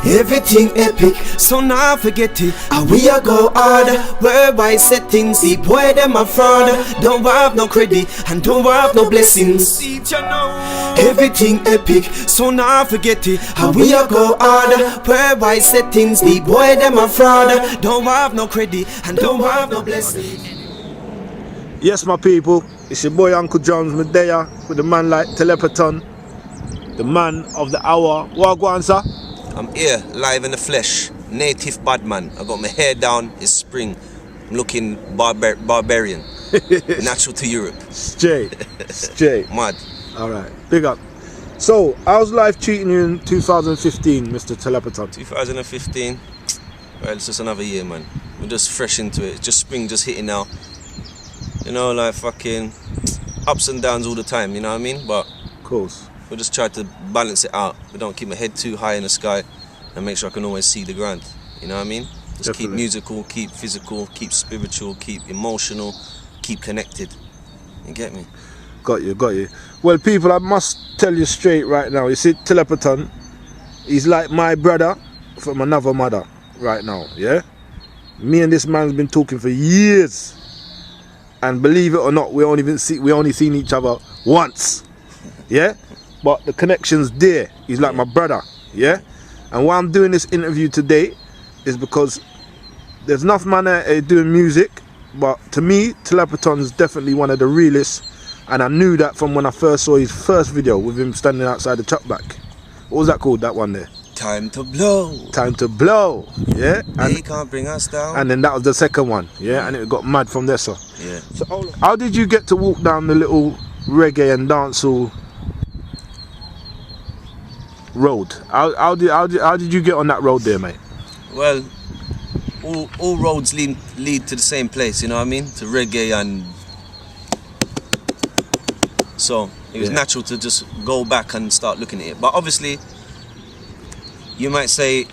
Everything epic, so now forget it. And we a go hard, worldwide settings. See boy them a fraud, don't have no credit and don't have no blessings. Everything epic, so now forget it. And we a go hard, worldwide settings. The boy them a fraud, don't have no credit and don't have no blessings. Yes, my people, it's your boy Uncle Jones Medea with a man like Talapaton, the man of the hour. What go on, sir? I'm here, live in the flesh, native bad man. I got my hair down, it's spring. I'm looking barbarian, natural to Europe. Straight. Mad. Alright, big up. So, how's life treating you in 2015, Mr. Talapaton? 2015, well, it's just another year, man. We're just fresh into it. It's just spring just hitting now. You know, like fucking ups and downs all the time, you know what I mean? But of course. We just try to balance it out. We don't keep my head too high in the sky and make sure I can always see the ground. You know what I mean? Just Definitely. Keep musical, keep physical, keep spiritual, keep emotional, keep connected. You get me? Got you. Well, people, I must tell you straight right now. You see, Talapaton, he's like my brother from another mother right now, yeah? Me and this man's been talking for years. And believe it or not, we only seen each other once, yeah? But the connection's there. He's like my brother, yeah? And why I'm doing this interview today is because there's enough man out here doing music, but to me, Talapaton's definitely one of the realest, and I knew that from when I first saw his first video with him standing outside the chuckback. What was that called, that one there? Time to blow. Time to blow, yeah? And they can't bring us down. And then that was the second one, yeah? And it got mad from there, so. Yeah. So how did you get to walk down the little reggae and dancehall road? How did you get on that road there, mate? Well, all roads lead to the same place, you know what I mean? To reggae, and so it was natural to just go back and start looking at it. But obviously, you might say,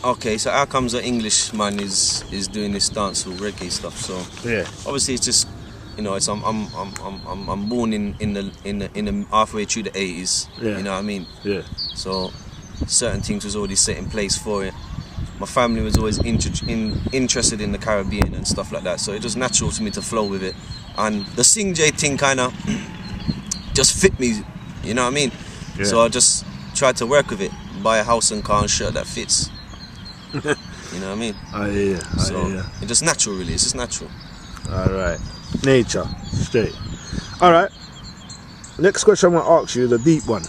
okay, so how comes an Englishman is doing this dancehall reggae stuff? So yeah, obviously it's just, you know, it's I'm born in the halfway through the 80s. Yeah. You know what I mean? Yeah. So certain things was already set in place for it. My family was always interested in the Caribbean and stuff like that, so it was natural to me to flow with it. And the Sing J thing kind of just fit me, you know what I mean? Yeah. So I just tried to work with it, buy a house and car and shirt that fits. You know what I mean? I hear you. So it's just natural, really. It's just natural. All right, nature, straight. All right. Next question I'm gonna ask you, the deep one.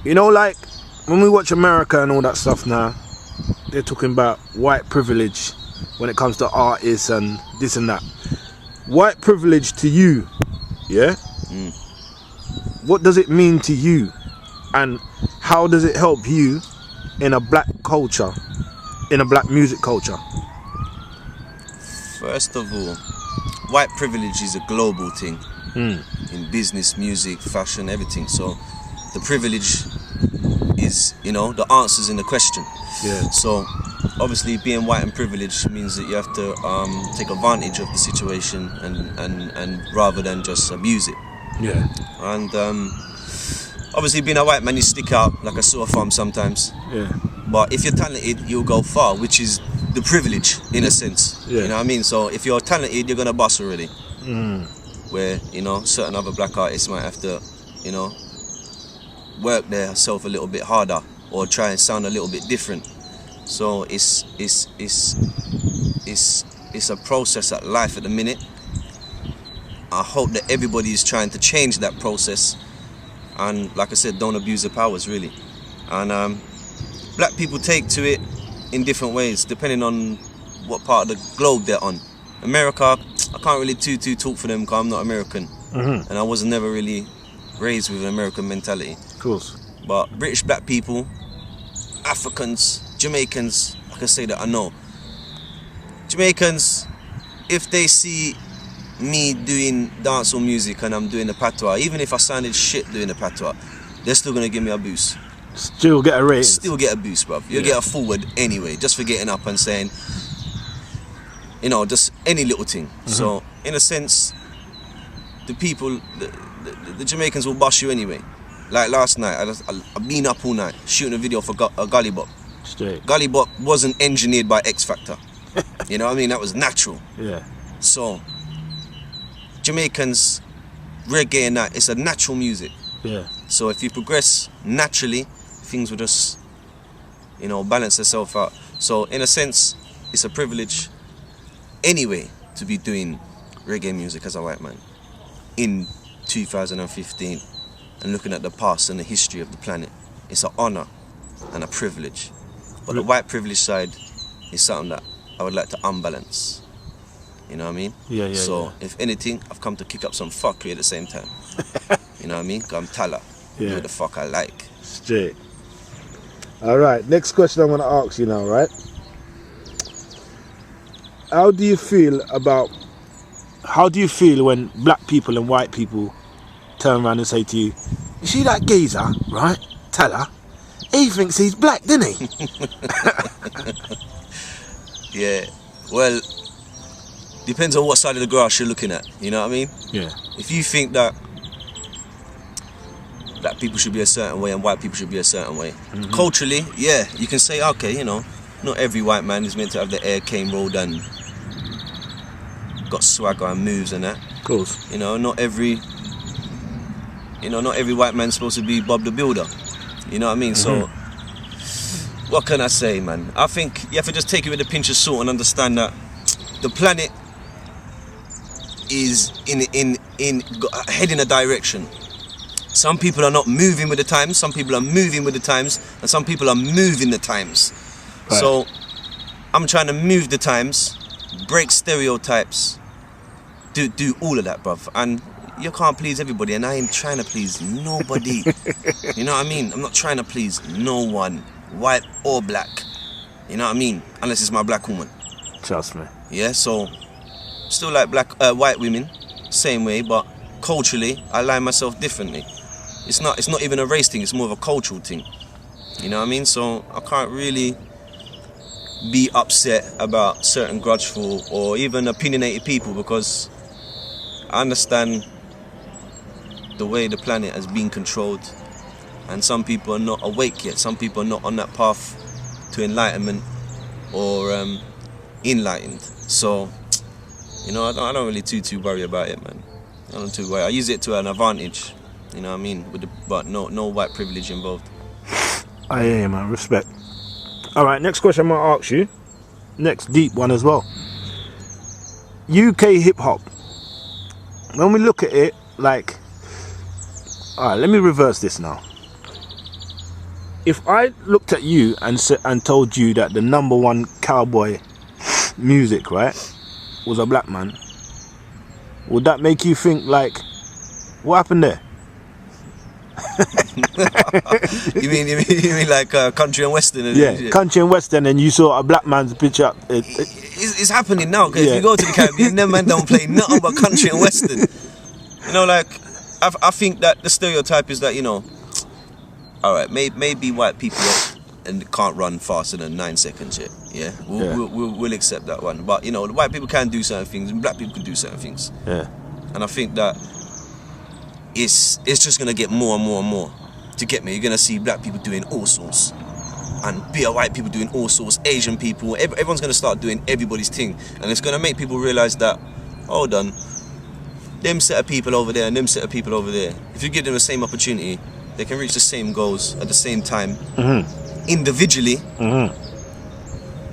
You know, like when we watch America and all that stuff now, they're talking about white privilege when it comes to artists and this and that. White privilege to you, yeah? What does it mean to you, and how does it help you in a black culture, in a black music culture? First of all, white privilege is a global thing in business, music, fashion, everything. So the privilege is, you know, the answers in the question. Yeah. So obviously being white and privileged means that you have to take advantage of the situation and rather than just abuse it. Yeah. And obviously being a white man, you stick out like a sore thumb sometimes. Yeah. But if you're talented, you'll go far, which is the privilege in a sense. Yeah. You know what I mean? So if you're talented, you're gonna bust already. Where, you know, certain other black artists might have to, you know, work themselves a little bit harder or try and sound a little bit different. So it's a process at life at the minute. I hope that everybody is trying to change that process, and like I said, don't abuse the powers really. And black people take to it in different ways depending on what part of the globe they're on. America, I can't really too talk for them because I'm not American, and I was never really raised with an American mentality. Of course. But British black people, Africans, Jamaicans, I can say that I know. Jamaicans, if they see me doing dancehall music and I'm doing the patois, even if I sounded shit doing the patois, they're still gonna give me a boost. Still get a raise. Still get a boost, bruv. You'll get a forward anyway, just for getting up and saying, you know, just any little thing. So, in a sense, the people, the Jamaicans will bust you anyway. Like last night, I've been up all night shooting a video for Gully Bop. Straight. Gully Bop wasn't engineered by X Factor. You know what I mean? That was natural. Yeah. So, Jamaicans, reggae and that, it's a natural music. Yeah. So if you progress naturally, things will just, you know, balance themselves out. So in a sense, it's a privilege anyway to be doing reggae music as a white man in 2015 and looking at the past and the history of the planet. It's an honor and a privilege. But the white privilege side is something that I would like to unbalance. You know what I mean? Yeah. So if anything, I've come to kick up some fuckery at the same time. You know what I mean? 'Cause I'm Tala. Yeah. Do what the fuck I like. Straight. All right. Next question I'm going to ask you now, right? How do you feel when black people and white people turn around and say to you, you see that geezer, right? Tella, he thinks he's black, doesn't he? Yeah. Well, depends on what side of the grass you're looking at. You know what I mean? Yeah. If you think that black people should be a certain way and white people should be a certain way, culturally, yeah, you can say, okay, you know, not every white man is meant to have the air cane rolled and got swagger and moves and that. Of course. You know, not every white man's supposed to be Bob the Builder. You know what I mean? So, what can I say, man? I think you have to just take it with a pinch of salt and understand that the planet is heading a direction. Some people are not moving with the times, some people are moving with the times, and some people are moving the times. Right. So, I'm trying to move the times, break stereotypes, do all of that, bruv. And you can't please everybody, and I ain't trying to please nobody. You know what I mean? I'm not trying to please no one, white or black. You know what I mean? Unless it's my black woman. Trust me. Yeah, so still like white women, same way, but culturally I line myself differently. It's not even a race thing, it's more of a cultural thing. You know what I mean? So I can't really be upset about certain grudgeful or even opinionated people, because I understand the way the planet has been controlled, and some people are not awake yet. Some people are not on that path to enlightenment or enlightened. So, you know, I don't really too worry about it, man. I don't too worry. I use it to an advantage. You know what I mean? But no white privilege involved. I hear you, man. Respect. All right, next question I'm going to ask you. Next deep one as well. UK hip-hop. When we look at it, like... Alright, let me reverse this now. If I looked at you and told you that the #1 cowboy music, right, was a black man, would that make you think, like, what happened there? you mean like country and western? Yeah, country and western, and you saw a black man's picture. It's happening now, because if you go to the Caribbean, them man don't play nothing but country and western. You know, like, I think that the stereotype is that, you know, alright, maybe white people and can't run faster than 9 seconds yet. Yeah, we'll accept that one. But, you know, the white people can do certain things and black people can do certain things. Yeah. And I think that it's just gonna get more and more and more. To get me, you're gonna see black people doing all sorts, and white people doing all sorts, Asian people, everyone's gonna start doing everybody's thing, and it's gonna make people realize that, hold on, them set of people over there and them set of people over there, if you give them the same opportunity, they can reach the same goals at the same time. Individually.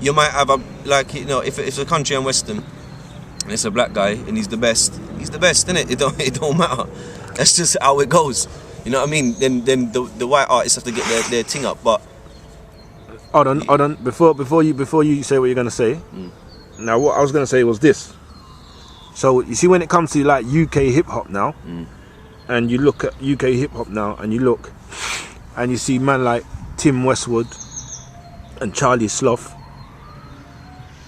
You might have a, like, you know, if it's a country and western and it's a black guy and he's the best, isn't it? It don't matter. That's just how it goes. You know what I mean? Then the white artists have to get their thing up. But hold on. Before you say what you're gonna say. Now, what I was gonna say was this. So you see, when it comes to like UK hip hop now, and you look at UK hip hop now, and you see man like Tim Westwood and Charlie Sloth,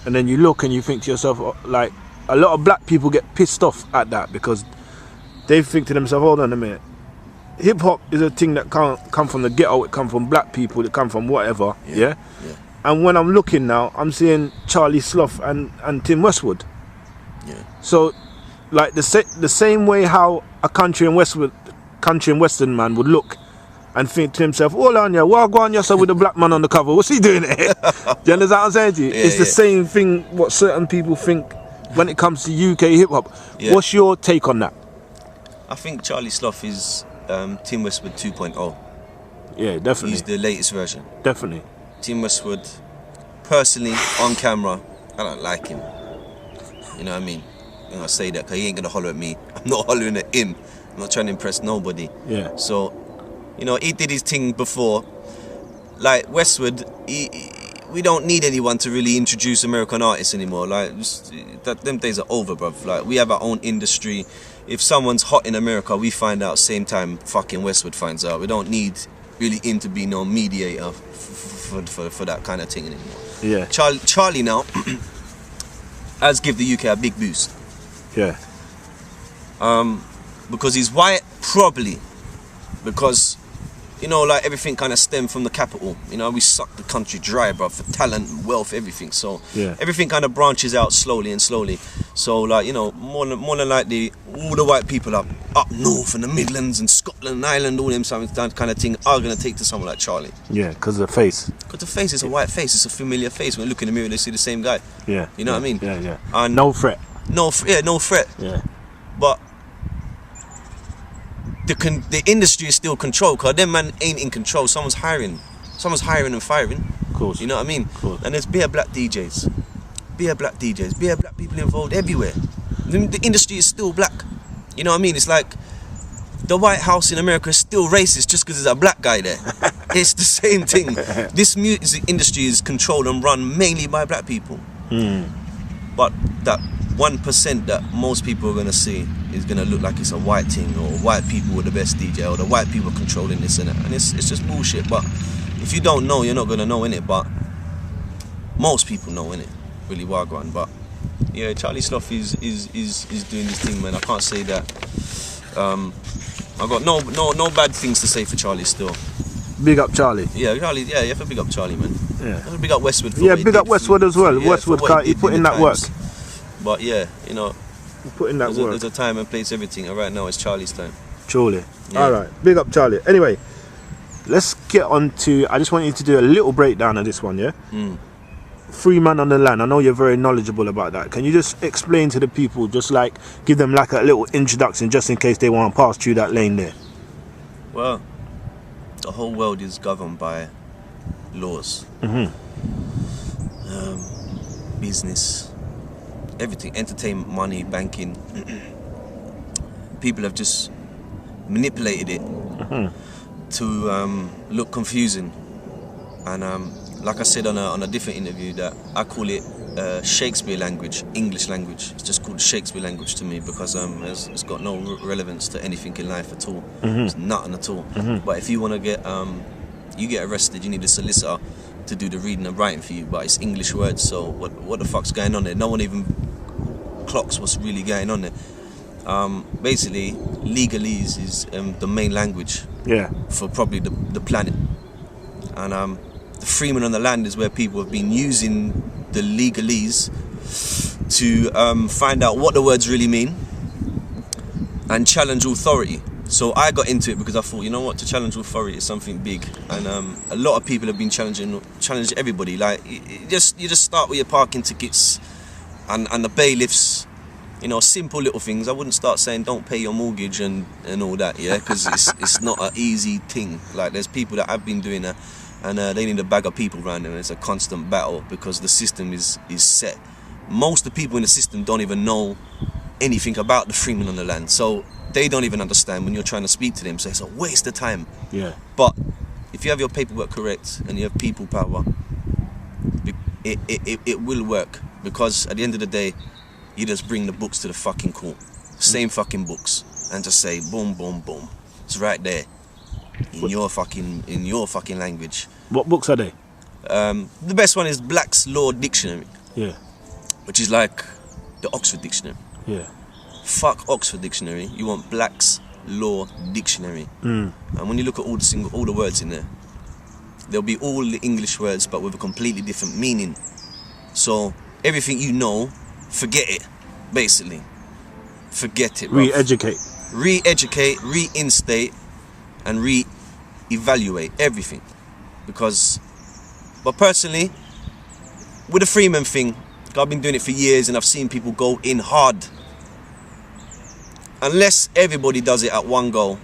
and then you look and you think to yourself, like, a lot of black people get pissed off at that, because they think to themselves, hold on a minute, hip hop is a thing that can't come from the ghetto, it come from black people, it come from whatever, yeah? And when I'm looking now, I'm seeing Charlie Sloth and Tim Westwood. yeah, So, like the same way how a country and western man would look and think to himself, hold on, yeah, what go on yourself with the black man on the cover? What's he doing here? Do you understand what I'm saying to you? It's the same thing what certain people think when it comes to UK hip-hop. Yeah. What's your take on that? I think Charlie Sloth is Tim Westwood 2.0. Yeah, definitely. He's the latest version. Definitely. Tim Westwood, personally, on camera, I don't like him. You know what I mean? I'm gonna say that because he ain't gonna holler at me. I'm not hollering at him. I'm not trying to impress nobody. Yeah. So, you know, he did his thing before. Like Westwood, we don't need anyone to really introduce American artists anymore. Like, them days are over, bruv. Like, we have our own industry. If someone's hot in America, we find out same time fucking Westwood finds out. We don't need really him to be no mediator for that kind of thing anymore. Yeah. Charlie now has give the UK a big boost. Yeah. Because he's white, probably. Because, you know, like everything kind of stemmed from the capital. You know, we suck the country dry, bro, for talent, wealth, everything. So everything kind of branches out slowly and slowly. So, like, you know, more than likely, all the white people up north in the Midlands and Scotland and Ireland, all them kind of thing are going to take to someone like Charlie. Yeah, because of the face. Because the face is a white face. It's a familiar face. When they look in the mirror, they see the same guy. Yeah. You know what I mean? Yeah, yeah. And no threat. No threat. Yeah. But the industry is still controlled, because them man ain't in control. Someone's hiring and firing. Of course. You know what I mean? Of course. And there's bare black DJs, bare black people involved everywhere. The industry is still black. You know what I mean? It's like the White House in America is still racist just because there's a black guy there. It's the same thing. This music industry is controlled and run mainly by black people. But that 1% that most people are going to see is going to look like it's a white thing, or white people were the best DJ, or the white people controlling this and that. And it's just bullshit. But if you don't know, you're not going to know, innit? But most people know, innit? Really wagwan. But yeah, Charlie Sloth is doing his thing, man. I can't say that. I got no bad things to say for Charlie still. Big up Charlie. Yeah, Charlie. Yeah, you have to big up Charlie, man. Yeah. You have to big up Westwood. Yeah, big up Westwood as well. Westwood, he put in that work. But yeah, you know, he put in that work. There's a time and place, everything. And right now it's Charlie's time. Surely. Yeah. All right, big up Charlie. Anyway, let's get on to. I just want you to do a little breakdown of this one, yeah. Free Man on the Land. I know you're very knowledgeable about that. Can you just explain to the people, just like give them like a little introduction, just in case they want to pass through that lane there? Well, the whole world is governed by laws, business, everything, entertainment, money, banking. People have just manipulated it to look confusing. And like I said on a different interview, that I call it Shakespeare language, English language. It's just called Shakespeare language to me, because it's got no relevance to anything in life at all. It's nothing at all. But if you want to get you get arrested, you need a solicitor to do the reading and writing for you, but it's English words. So what the fuck's going on there? No one even clocks what's really going on there. Basically, legalese is the main language for probably the planet. And the Freeman on the Land is where people have been using the legalese to find out what the words really mean and challenge authority. So I got into it because I thought, you know what, to challenge authority is something big, and a lot of people have been challenging everybody. Like you just start with your parking tickets and the bailiffs, you know, simple little things. I wouldn't start saying don't pay your mortgage and all that, yeah, because it's not an easy thing. Like there's people that have been doing that, and they need a bag of people around them, and it's a constant battle because the system is set. Most of the people in the system don't even know anything about the Freeman on the Land, so they don't even understand when you're trying to speak to them, so it's a waste of time. Yeah. But if you have your paperwork correct and you have people power, it will work, because at the end of the day, you just bring the books to the fucking court, same fucking books, and just say boom, boom, boom. It's right there in your fucking language. What books are they? The best one is Black's Law Dictionary. Yeah. Which is like the Oxford Dictionary. Yeah. Fuck Oxford Dictionary. You want Black's Law Dictionary. And when you look at all the words in there, there'll be all the English words but with a completely different meaning. So everything you know, forget it, basically. Forget it. Re-educate. Re-educate, reinstate, and evaluate everything. But personally, with the Freeman thing, I've been doing it for years and I've seen people go in hard. Unless everybody does it at one go,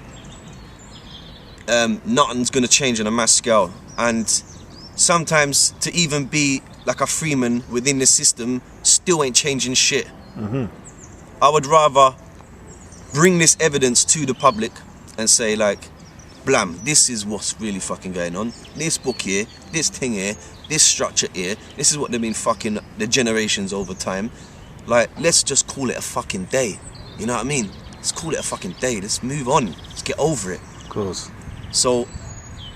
nothing's gonna change on a mass scale. And sometimes to even be like a Freeman within the system still ain't changing shit. I would rather bring this evidence to the public and say like, blam, this is what's really fucking going on. This book here, this thing here, this structure here, this is what they've been fucking the generations over time. Like, let's just call it a fucking day. You know what I mean? Let's call it a fucking day. Let's move on. Let's get over it. Of course. So,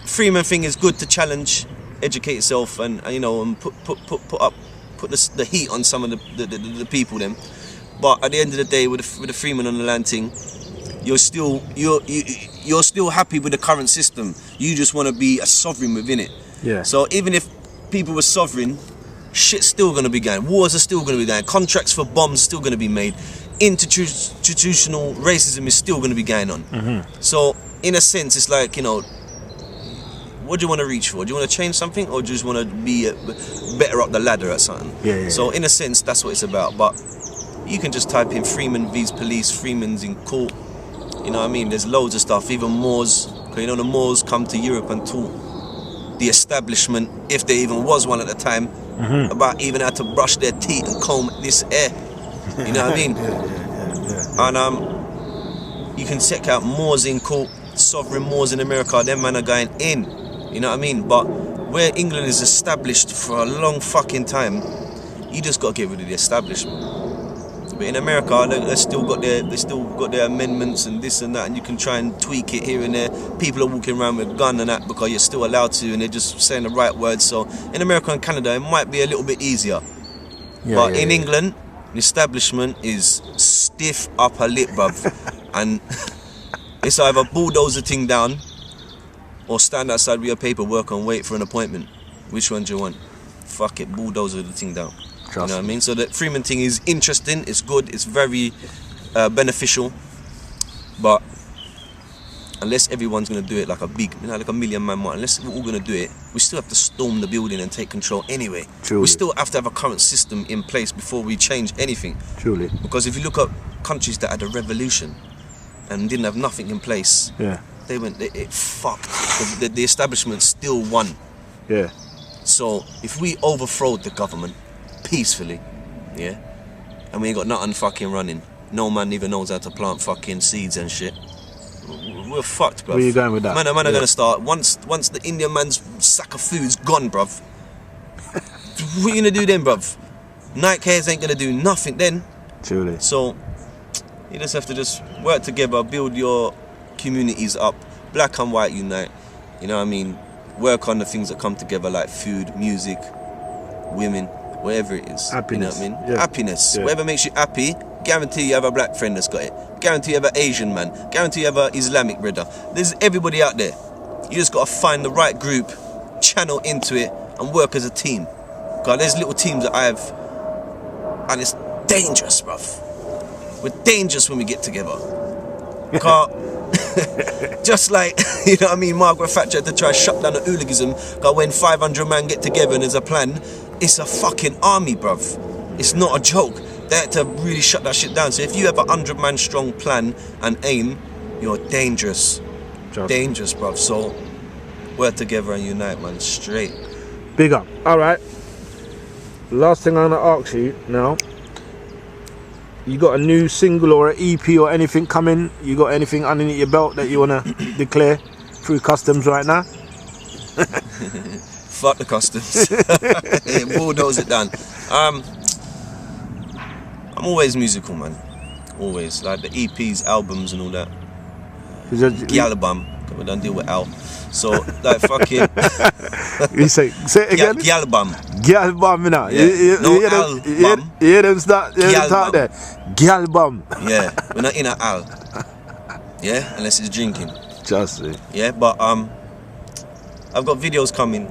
Freeman thing is good to challenge, educate yourself, and you know, and put the heat on some of the people then. But at the end of the day, with the Freeman on the land thing, you're still happy with the current system. You just want to be a sovereign within it. Yeah. So even if people were sovereign, shit's still going to be going. Wars are still going to be going. Contracts for bombs still going to be made. Institutional racism is still going to be going on. So in a sense, it's like, you know, what do you want to reach for? Do you want to change something, or do you just want to be better up the ladder at something? Yeah. So in a sense, that's what it's about. But you can just type in Freeman vs police, Freeman's in court. You know what I mean? There's loads of stuff. Even Moors, you know, the Moors come to Europe and taught the establishment, if there even was one at the time, about even how to brush their teeth and comb this hair. You know what I mean? And you can check out Moors in court, sovereign Moors in America. Them man are going in. You know what I mean? But where England is established for a long fucking time, you just got to get rid of the establishment. But in America, they still got their amendments and this and that, and you can try and tweak it here and there. People are walking around with a gun and that because you're still allowed to, and they're just saying the right words. So in America and Canada, it might be a little bit easier. But in England, the establishment is stiff upper lip, bruv. And it's either bulldoze the thing down or stand outside with your paperwork and wait for an appointment. Which one do you want? Fuck it, bulldoze the thing down. You know what I mean? So the Freeman thing is interesting, it's good, it's very beneficial, but unless everyone's gonna do it like a big, you know, like a million man march, unless we're all gonna do it, we still have to storm the building and take control anyway. Truly. We still have to have a current system in place before we change anything. Truly. Because if you look at countries that had a revolution and didn't have nothing in place, they went, it fucked. The establishment still won. Yeah. So if we overthrow the government peacefully, yeah, and we ain't got nothing fucking running, no man even knows how to plant fucking seeds and shit, we're fucked, bruv. Where you going with that? Man are gonna start, once the Indian man's sack of food's gone, bruv, what you gonna do then, bruv? Night cares ain't gonna do nothing then. Truly. So you just have to just work together, build your communities up, black and white unite, you know what I mean? Work on the things that come together like food, music, women, whatever it is. Happiness. You know what I mean? Yeah. Happiness. Yeah. Whatever makes you happy, guarantee you have a black friend that's got it. Guarantee you have an Asian man. Guarantee you have an Islamic brother. There's everybody out there. You just got to find the right group, channel into it, and work as a team. God, there's little teams that I have, and it's dangerous, bruv. We're dangerous when we get together. Just like, you know what I mean, Margaret Thatcher had to try to shut down the hooliganism, because when 500 men get together and there's a plan, it's a fucking army, bruv. It's not a joke. They had to really shut that shit down. So if you have a 100-man strong plan and aim, you're dangerous. Dangerous, bruv. So work together and unite, man. Straight. Big up. Alright. Last thing I'm gonna ask you now. You got a new single or an EP or anything coming? You got anything underneath your belt that you wanna declare through customs right now? Fuck the customs. Yeah, bulldoze it down. I'm always musical, man. Always. Like the EPs, albums and all that. Gyalabum. We don't deal with Al. So like fucking you say it again? Gyalabum. Gyalbum, you know. Yeah. You hear them start there. Gyalbum. Yeah. We're not in a Al. Yeah, unless it's drinking. Just see. Yeah, but I've got videos coming.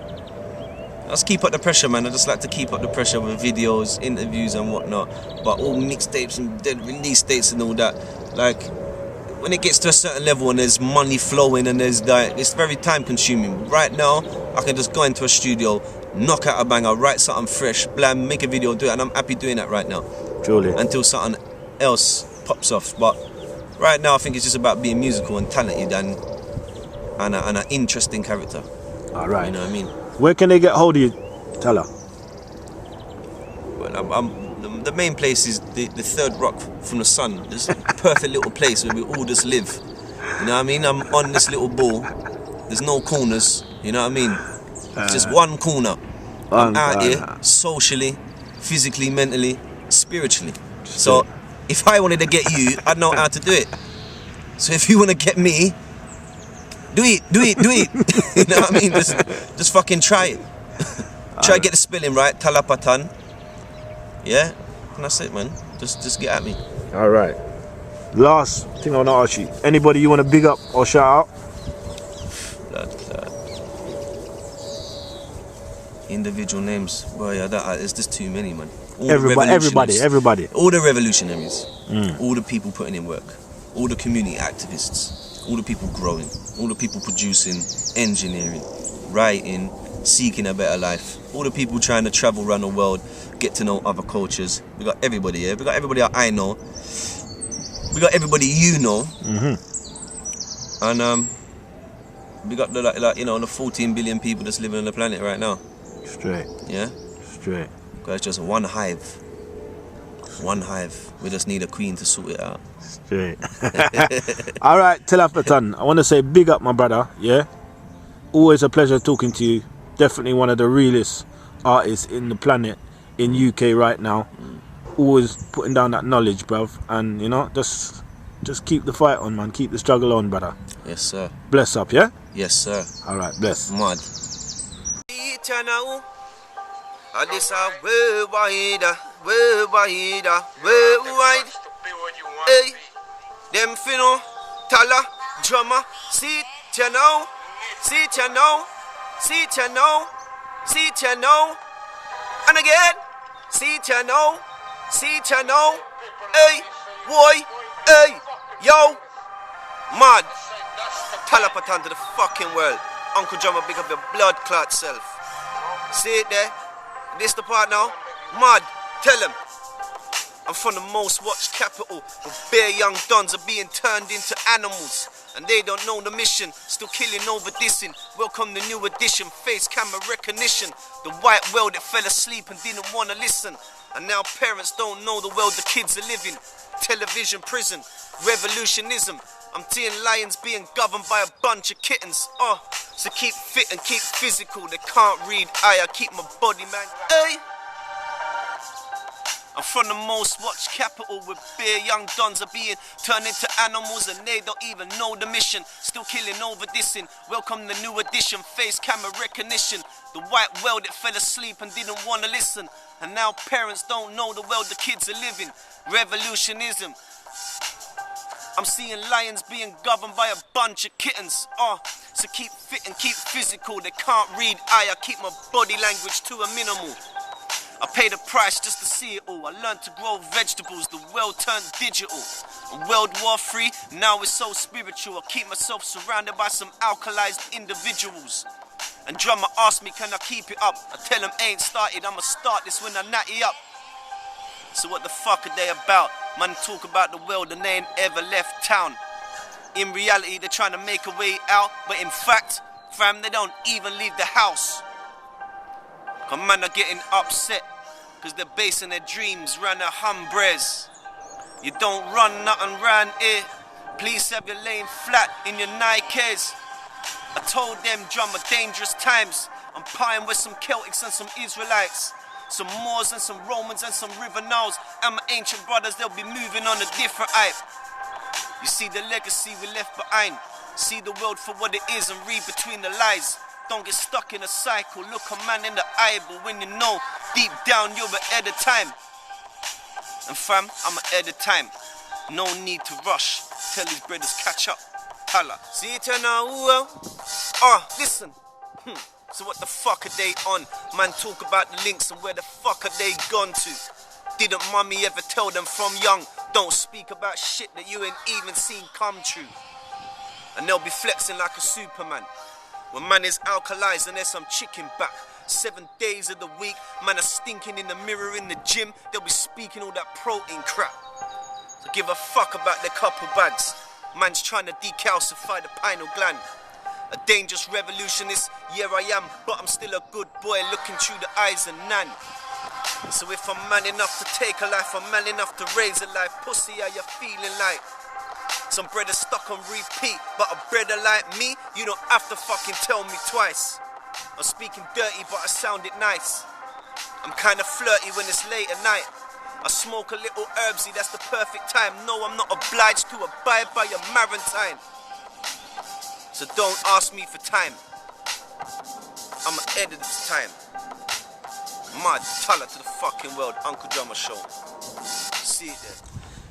Let's keep up the pressure, man. I just like to keep up the pressure with videos, interviews and whatnot. But all mixtapes and dead release dates and all that. Like, when it gets to a certain level and there's money flowing and there's like, it's very time consuming. Right now, I can just go into a studio, knock out a banger, write something fresh, blam, make a video, do it, and I'm happy doing that right now. Truly. Until something else pops off. But right now, I think it's just about being musical and talented and an interesting character. All right. You know what I mean? Where can they get hold of you, Tala? Well, the main place is the third rock from the sun. This perfect little place where we all just live. You know what I mean? I'm on this little ball. There's no corners. You know what I mean? It's just one corner. I'm out here socially, physically, mentally, spiritually. So if I wanted to get you, I'd know how to do it. So if you want to get me, do it. You know what I mean? Just fucking try it. Try to get the spelling right. Talapaton. Yeah, and that's it, man. Just get at me. All right. Last thing I want to ask you. Anybody you want to big up or shout out? Individual names. Well, yeah, there's just too many, man. Everybody. All the revolutionaries. All the people putting in work. All the community activists. All the people growing. All the people producing, engineering, writing, seeking a better life. All the people trying to travel around the world, get to know other cultures. We got everybody here. We got everybody I know. We got everybody you know. And we got the 14 billion people that's living on the planet right now. Straight. Yeah? Straight. Because it's just one hive. One hive. We just need a queen to sort it out. Straight. All right, Talapaton, I want to say big up, my brother. Yeah? Always a pleasure talking to you. Definitely one of the realest artists in the planet in UK right now. Always putting down that knowledge, bruv. And, you know, just keep the fight on, man. Keep the struggle on, brother. Yes, sir. Bless up, yeah? Yes, sir. All right, bless. Mad. And this a worldwide. Hey, them finno, Tala, drummer, see it now, and again, see it now, hey, boy, hey, yo, mad, Talapaton to the fucking world, Uncle Drummer, big up your blood clot self, see it there, this the part now, mad, tell him. I'm from the most watched capital, where bare young dons are being turned into animals. And they don't know the mission, still killing over dissing. Welcome the new edition, face camera recognition. The white world that fell asleep and didn't want to listen. And now parents don't know the world the kids are living. Television prison, revolutionism. I'm seeing lions being governed by a bunch of kittens. So keep fit and keep physical. They can't read I keep my body, man. Hey! I'm from the most watched capital where bare young dons are being turned into animals and they don't even know the mission. Still killing over dissing. Welcome the new edition, face camera recognition. The white world that fell asleep and didn't want to listen. And now parents don't know the world the kids are living. Revolutionism. I'm seeing lions being governed by a bunch of kittens. So keep fit and keep physical. They can't read I keep my body language to a minimal. I paid a price just to see it all. I learned to grow vegetables, the world turned digital. World War III, now it's so spiritual. I keep myself surrounded by some alkalized individuals. And drummer asked me, can I keep it up? I tell him ain't started, I'ma start this when I natty up. So what the fuck are they about? Man talk about the world and they ain't ever left town. In reality, they're trying to make a way out, but in fact, fam, they don't even leave the house. Cause man are getting upset, cause they're basing their dreams round their humbres. You don't run nothing round here. Please have your lane flat in your Nikes. I told them drummer dangerous times. I'm pieing with some Celtics and some Israelites. Some Moors and some Romans and some River Niles. And my ancient brothers, they'll be moving on a different hype. You see the legacy we left behind. See the world for what it is and read between the lies. Don't get stuck in a cycle, look a man in the eye, but when you know, deep down you're ahead of time. And fam, I'm ahead of time. No need to rush, tell these brothers catch up. Holla. See it now, listen. So what the fuck are they on? Man talk about the links and where the fuck are they gone to? Didn't mommy ever tell them from young? Don't speak about shit that you ain't even seen come true. And they'll be flexing like a Superman. When man is alkalized and there's some chicken back. 7 days of the week, man are stinking in the mirror in the gym. They'll be speaking all that protein crap. So give a fuck about their couple bags. Man's trying to decalcify the pineal gland. A dangerous revolutionist, yeah I am, but I'm still a good boy looking through the eyes of none. So if I'm man enough to take a life, I'm man enough to raise a life. Pussy, how you feeling like? Some brother stuck on repeat, but a brother like me, you don't have to fucking tell me twice. I'm speaking dirty, but I sound it nice. I'm kinda flirty when it's late at night. I smoke a little herbsy, that's the perfect time. No, I'm not obliged to abide by your Marantine. So don't ask me for time. I'm ahead of this time. Mad Tala to the fucking world, Uncle Drummer Show. See it there.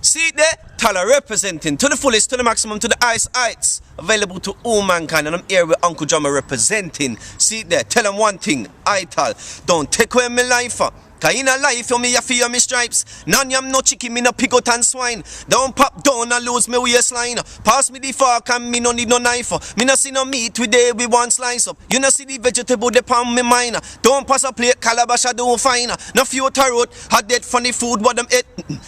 See it there? Tala representing to the fullest, to the maximum, to the highest heights. Available to all mankind, and I'm here with Uncle Drummer representing. See it there, tell them one thing, I Tal, don't take away my life. Cause in a life, you me a fear me stripes. None yam no chicken, me no piggot and swine. Don't pop down and lose me waistline. Pass me the fork and me no need no knife. Me no see no meat with day we one slice up. You no see the vegetable de pan me mine. Don't pass a plate calabash I don't find. No few tarot, had dead funny food what them eat.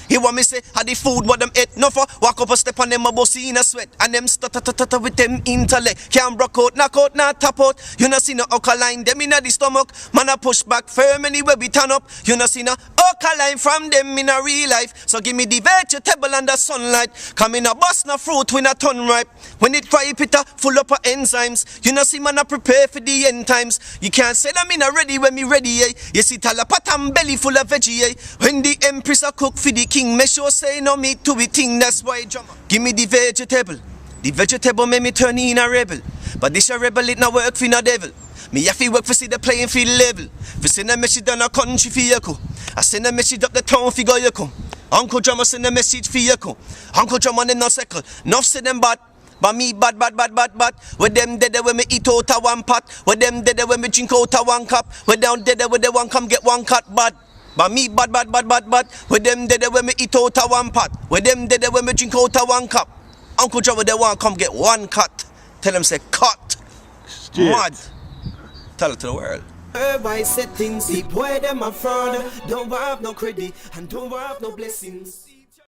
Hear what me say, had the food what them eat. No for walk up a step on them a bossy in a sweat. And them stutter with them intellect. Can't broke out, knock out, not tap out. You no see no alkaline, them in the stomach. Man a push back firm anywhere we turn up. You no see no alkaline from them in a real life. So give me the vegetable and the sunlight. Come in a bust no fruit when a ton ripe. When it ripe it full up of enzymes. You no see man a prepare for the end times. You can't say that me not ready when me ready, eh. You see Talapaton belly full of veggie, eh. When the empress a cook for the king, make sure say no meat to it thing, that's why drummer. Give me the vegetable. The vegetable make me turn in a rebel. But this a rebel it not work for no devil. Me have to work for see the playing field level. For send a message down a country for you. I send a message up the town for you. Uncle Drummer send a message for you. Uncle Drummer them no circle. Nuff say them bad. But me bad. With them dead when me eat out of one pot. With them dead when me drink out of one cup. With them dead when they want come get one cut bad. But me bad. With them dead when me eat out of one pot. With them dead when me drink out of one cup. Uncle Drummer they want come get one cut. Tell them say cut. Mad. Tell it to the world. Everybody said things, see boy them a fraud. Don't have no credit and don't have no blessings.